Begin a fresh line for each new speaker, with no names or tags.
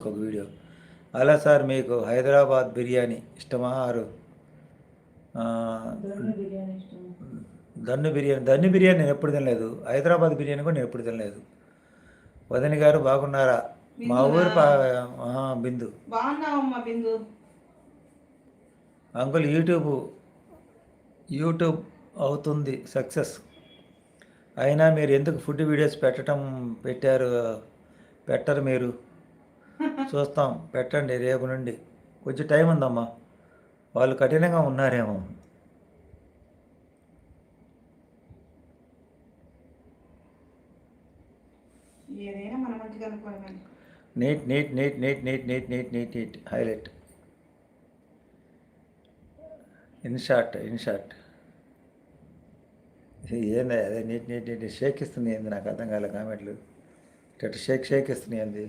ఒక వీడియో. అలా సార్ మీకు హైదరాబాద్ బిర్యానీ ఇష్టమా? దన్ను బిర్యానీ నేను ఎప్పుడు తినలేదు. హైదరాబాద్ బిర్యానీ కూడా నేను ఎప్పుడు తినలేదు. వదిన గారు బాగున్నారా? మా ఊరు బిందు.
బిందు
అంకుల్ యూట్యూబ్ అవుతుంది సక్సెస్. అయినా మీరు ఎందుకు ఫుడ్ వీడియోస్ పెట్టరు మీరు? చూస్తాం, పెట్టండి రేపు నుండి. కొంచెం టైం ఉందమ్మా, వాళ్ళు కఠినంగా ఉన్నారేమో. నీట్ హైలైట్ ఇన్ షార్ట్ ఏంది అదే నీట్ షేక్ ఇస్తుంది ఏంది? నాకు అర్థం కాలే కామెంట్లు. షేక్ ఇస్తుంది ఏంది?